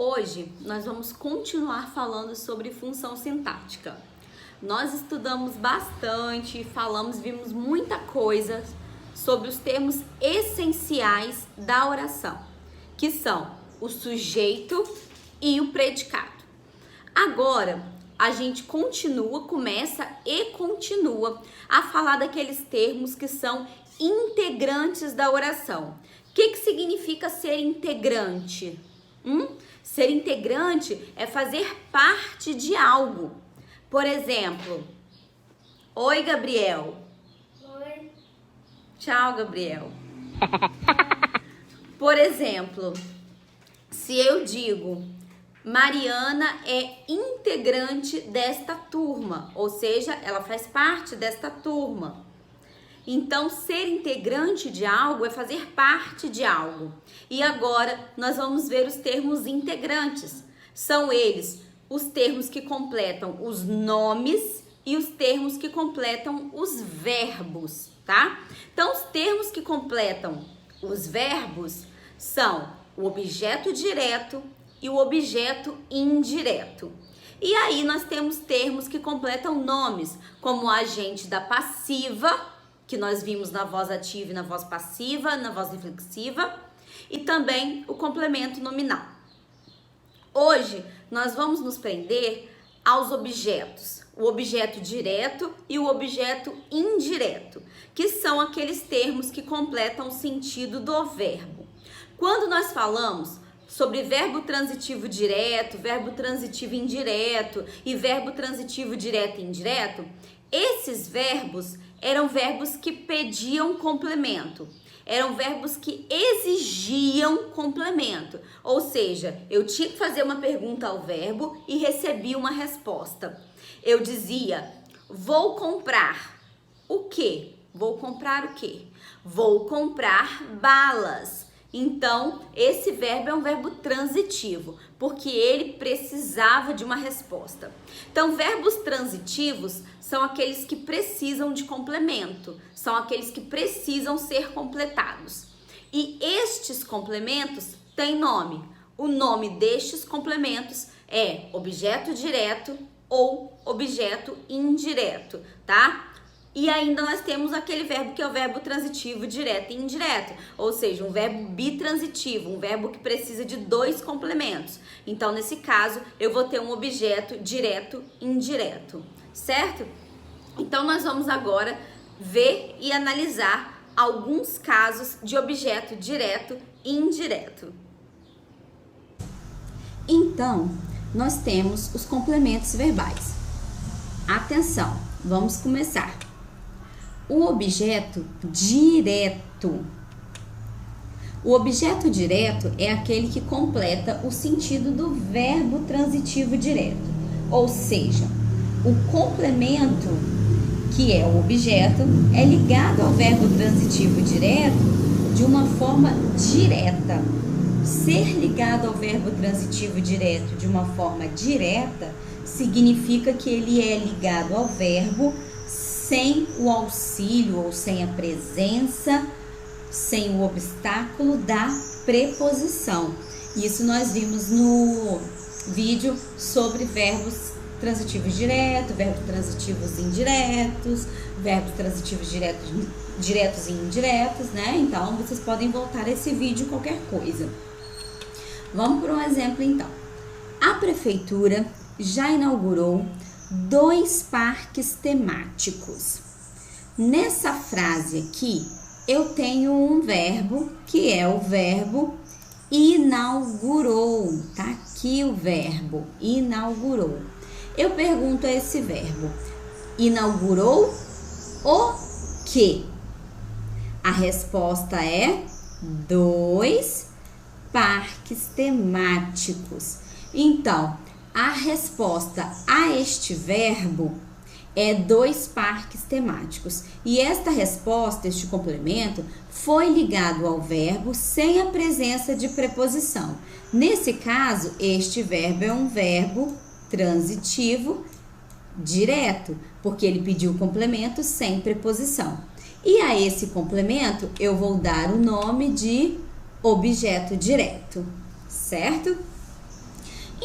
Hoje nós vamos continuar falando sobre função sintática. Nós estudamos bastante, vimos muita coisa sobre os termos essenciais da oração, que são o sujeito e o predicado. Agora a gente começa a falar daqueles termos que são integrantes da oração. O que significa ser integrante? Ser integrante é fazer parte de algo. Por exemplo, oi, Gabriel. Oi. Tchau, Gabriel. Por exemplo, se eu digo Mariana é integrante desta turma, ou seja, ela faz parte desta turma. Então, ser integrante de algo é fazer parte de algo. E agora, nós vamos ver os termos integrantes. São eles os termos que completam os nomes e os termos que completam os verbos, tá? Então, os termos que completam os verbos são o objeto direto e o objeto indireto. E aí, nós temos termos que completam nomes, como o agente da passiva, que nós vimos na voz ativa e na voz passiva, na voz reflexiva, e também o complemento nominal. Hoje, nós vamos nos prender aos objetos, o objeto direto e o objeto indireto, que são aqueles termos que completam o sentido do verbo. Quando nós falamos sobre verbo transitivo direto, verbo transitivo indireto e verbo transitivo direto e indireto, esses verbos eram verbos que pediam complemento, eram verbos que exigiam complemento, ou seja, eu tinha que fazer uma pergunta ao verbo e recebi uma resposta. Eu dizia, vou comprar o quê? Vou comprar o quê? Vou comprar balas. Então, esse verbo é um verbo transitivo, porque ele precisava de uma resposta. Então, verbos transitivos são aqueles que precisam de complemento, são aqueles que precisam ser completados. E estes complementos têm nome. O nome destes complementos é objeto direto ou objeto indireto, tá? E ainda nós temos aquele verbo que é o verbo transitivo direto e indireto, ou seja, um verbo bitransitivo, um verbo que precisa de dois complementos. Então, nesse caso, eu vou ter um objeto direto e indireto, certo? Então, nós vamos agora ver e analisar alguns casos de objeto direto e indireto. Então, nós temos os complementos verbais. Atenção, vamos começar. O objeto direto. O objeto direto é aquele que completa o sentido do verbo transitivo direto. Ou seja, o complemento, que é o objeto, é ligado ao verbo transitivo direto de uma forma direta. Ser ligado ao verbo transitivo direto de uma forma direta significa que ele é ligado ao verbo sem o auxílio ou sem a presença, sem o obstáculo da preposição. Isso nós vimos no vídeo sobre verbos transitivos diretos, verbos transitivos indiretos, verbos transitivos diretos e indiretos, né? Então, vocês podem voltar a esse vídeo qualquer coisa. Vamos para um exemplo, então. A prefeitura já inaugurou 2 parques temáticos. Nessa frase aqui, eu tenho um verbo, que é o verbo inaugurou. Tá aqui o verbo inaugurou. Eu pergunto a esse verbo, inaugurou o quê? A resposta é 2 parques temáticos. Então, a resposta a este verbo é 2 parques temáticos. E esta resposta, este complemento, foi ligado ao verbo sem a presença de preposição. Nesse caso, este verbo é um verbo transitivo direto, porque ele pediu o complemento sem preposição. E a esse complemento, eu vou dar o nome de objeto direto, certo?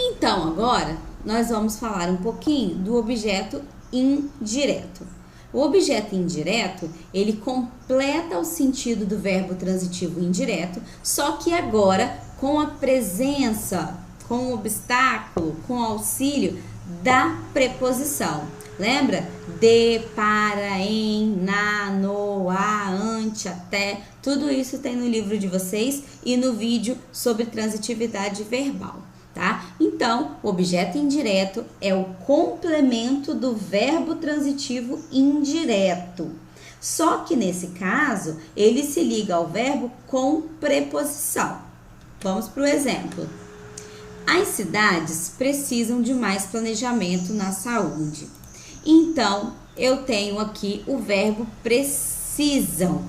Então, agora, nós vamos falar um pouquinho do objeto indireto. O objeto indireto, ele completa o sentido do verbo transitivo indireto, só que agora com a presença, com o obstáculo, com o auxílio da preposição. Lembra? De, para, em, na, no, a, ante, até. Tudo isso tem no livro de vocês e no vídeo sobre transitividade verbal, tá? Então, o objeto indireto é o complemento do verbo transitivo indireto. Só que nesse caso, ele se liga ao verbo com preposição. Vamos para o exemplo. As cidades precisam de mais planejamento na saúde. Então, eu tenho aqui o verbo precisam.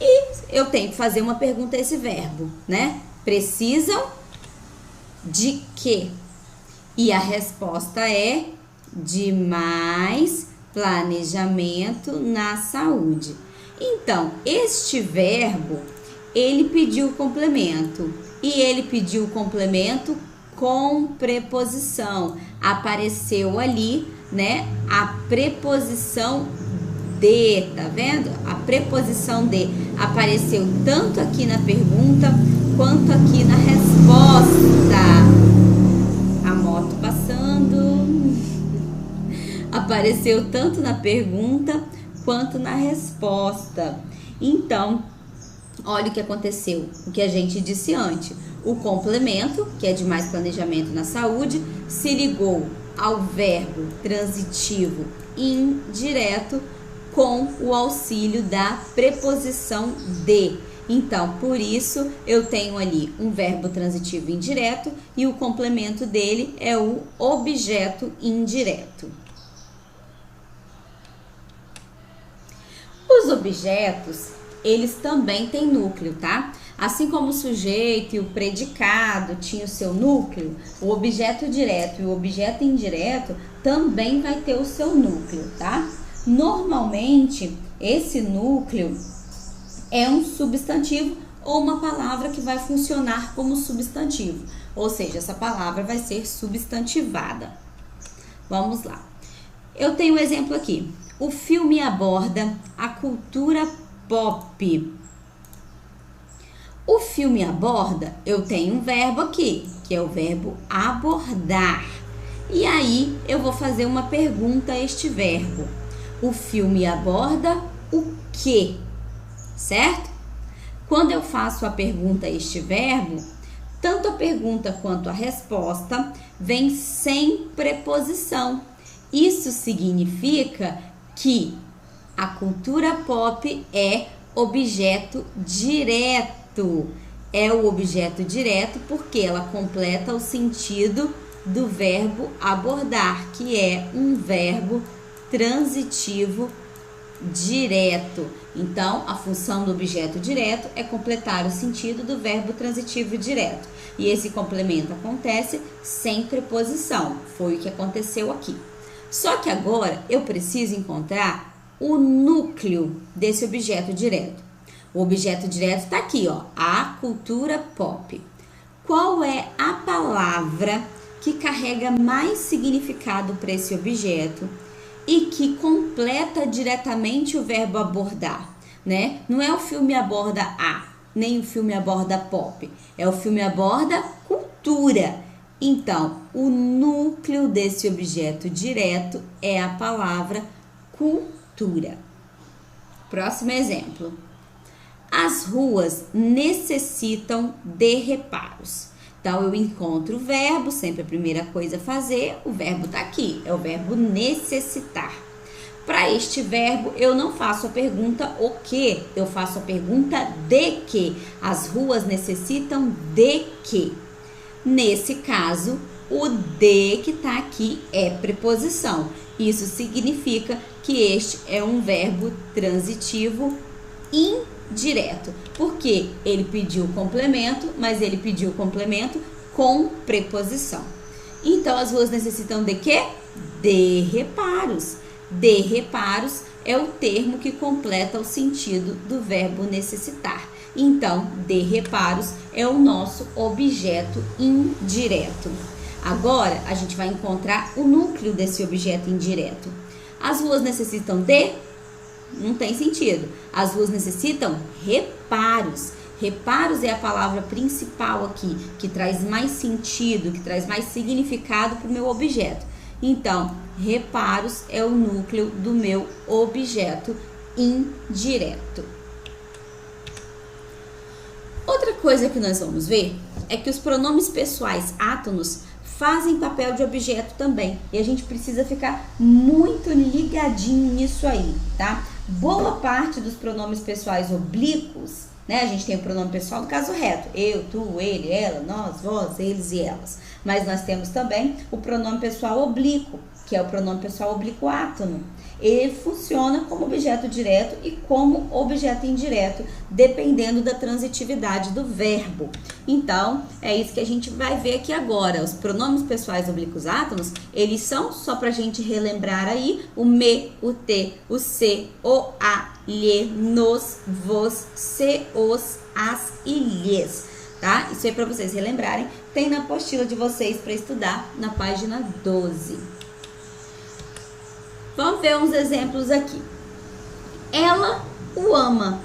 E eu tenho que fazer uma pergunta a esse verbo, né? Precisam de quê? E a resposta é de mais planejamento na saúde. Então, este verbo, ele pediu o complemento. E ele pediu o complemento com preposição. Apareceu ali, né, a preposição de, tá vendo? A preposição de apareceu tanto aqui na pergunta quanto aqui na resposta. A moto passando. Apareceu tanto na pergunta quanto na resposta. Então, olha o que aconteceu, o que a gente disse antes. O complemento, que é de mais planejamento na saúde, se ligou ao verbo transitivo indireto com o auxílio da preposição de. Então, por isso, eu tenho ali um verbo transitivo indireto e o complemento dele é o objeto indireto. Os objetos, eles também têm núcleo, tá? Assim como o sujeito e o predicado tinham o seu núcleo, o objeto direto e o objeto indireto também vai ter o seu núcleo, tá? Normalmente, esse núcleo é um substantivo ou uma palavra que vai funcionar como substantivo, ou seja, essa palavra vai ser substantivada. Vamos lá. Eu tenho um exemplo aqui. O filme aborda a cultura pop. O filme aborda, eu tenho um verbo aqui, que é o verbo abordar. E aí, eu vou fazer uma pergunta a este verbo. O filme aborda o quê? Certo? Quando eu faço a pergunta a este verbo, tanto a pergunta quanto a resposta vem sem preposição. Isso significa que a cultura pop é objeto direto. É o objeto direto porque ela completa o sentido do verbo abordar, que é um verbo transitivo direto. Então, a função do objeto direto é completar o sentido do verbo transitivo direto. E esse complemento acontece sem preposição. Foi o que aconteceu aqui. Só que agora eu preciso encontrar o núcleo desse objeto direto. O objeto direto está aqui, ó, a cultura pop. Qual é a palavra que carrega mais significado para esse objeto e que completa diretamente o verbo abordar, né? Não é o filme aborda a, nem o filme aborda pop, é o filme aborda cultura. Então, o núcleo desse objeto direto é a palavra cultura. Próximo exemplo. As ruas necessitam de reparos. Então, eu encontro o verbo, sempre a primeira coisa a fazer, o verbo tá aqui, é o verbo necessitar. Para este verbo, eu não faço a pergunta o que, eu faço a pergunta de que. As ruas necessitam de que. Nesse caso, o de que tá aqui é preposição. Isso significa que este é um verbo transitivo indireto, porque ele pediu complemento, mas ele pediu complemento com preposição. Então, as ruas necessitam de quê? De reparos. De reparos é o termo que completa o sentido do verbo necessitar. Então, de reparos é o nosso objeto indireto. Agora, a gente vai encontrar o núcleo desse objeto indireto. As ruas necessitam de? Não tem sentido. As ruas necessitam reparos. Reparos é a palavra principal aqui, que traz mais sentido, que traz mais significado para o meu objeto. Então, reparos é o núcleo do meu objeto indireto. Outra coisa que nós vamos ver é que os pronomes pessoais átonos fazem papel de objeto também. E a gente precisa ficar muito ligadinho nisso aí, tá? Boa parte dos pronomes pessoais oblíquos, né? A gente tem o pronome pessoal do caso reto. Eu, tu, ele, ela, nós, vós, eles e elas. Mas nós temos também o pronome pessoal oblíquo, que é o pronome pessoal oblíquo átono. Ele funciona como objeto direto e como objeto indireto, dependendo da transitividade do verbo. Então, é isso que a gente vai ver aqui agora. Os pronomes pessoais oblíquos átonos, eles são, só pra gente relembrar aí, o me, o te, o se, o a, lhe, nos, vos, se, os, as e lhes. Tá? Isso aí pra vocês relembrarem. Tem na apostila de vocês para estudar, na página 12. Vamos ver uns exemplos aqui. Ela o ama.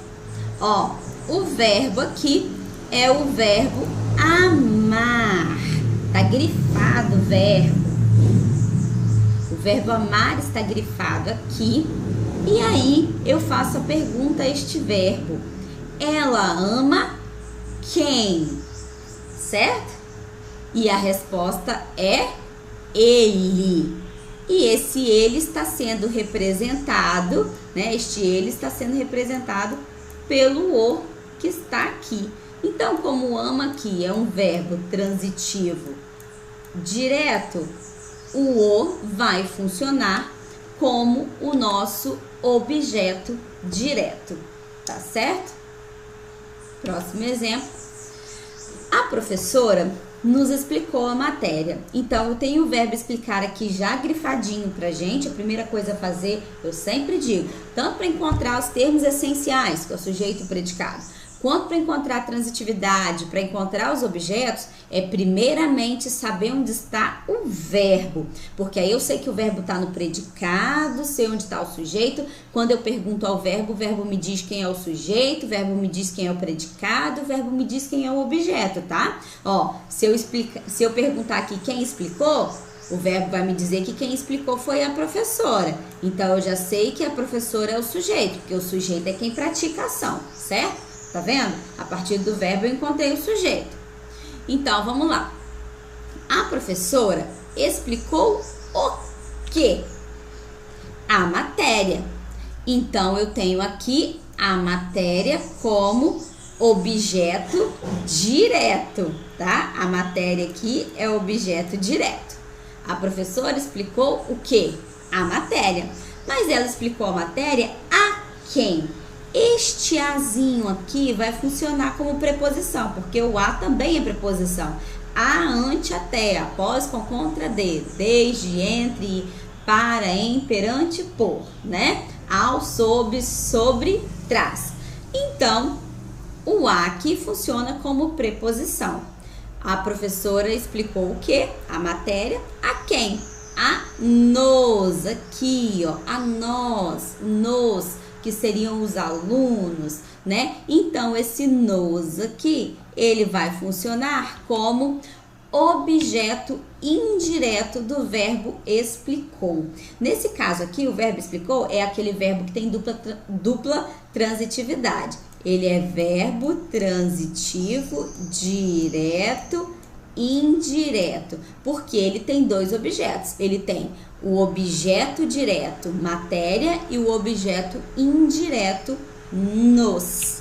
Ó, o verbo aqui é o verbo amar. Tá grifado o verbo. O verbo amar está grifado aqui. E aí eu faço a pergunta a este verbo. Ela ama quem? Certo? E a resposta é ele. E esse ele está sendo representado, né? Este ele está sendo representado pelo o que está aqui. Então, como ama aqui é um verbo transitivo direto, o o vai funcionar como o nosso objeto direto, tá certo? Próximo exemplo. A professora nos explicou a matéria. Então, eu tenho o verbo explicar aqui já grifadinho pra gente. A primeira coisa a fazer, eu sempre digo, tanto para encontrar os termos essenciais, que é o sujeito e o predicado, quanto para encontrar a transitividade, para encontrar os objetos, é primeiramente saber onde está o verbo. Porque aí eu sei que o verbo está no predicado, sei onde está o sujeito. Quando eu pergunto ao verbo, o verbo me diz quem é o sujeito, o verbo me diz quem é o predicado, o verbo me diz quem é o objeto, tá? Ó, se eu perguntar aqui quem explicou, o verbo vai me dizer que quem explicou foi a professora. Então, eu já sei que a professora é o sujeito, porque o sujeito é quem pratica a ação, certo? Tá vendo? A partir do verbo eu encontrei o sujeito. Então, vamos lá. A professora explicou o quê? A matéria. Então, eu tenho aqui a matéria como objeto direto, tá? A matéria aqui é objeto direto. A professora explicou o quê? A matéria. Mas ela explicou a matéria a quem? Este azinho aqui vai funcionar como preposição, porque o a também é preposição. A, ante, até, após, com, contra, desde, entre, para, em, perante, por, né? Ao, sob, sobre, trás. Então, o a aqui funciona como preposição. A professora explicou o quê? A matéria. A quem? A nos, aqui, ó, a nós, nos, que seriam os alunos, né? Então, esse nos aqui, ele vai funcionar como objeto indireto do verbo explicou. Nesse caso aqui, o verbo explicou é aquele verbo que tem dupla transitividade. Ele é verbo transitivo direto, indireto, porque ele tem dois objetos. Ele tem o objeto direto, matéria, e o objeto indireto, nos.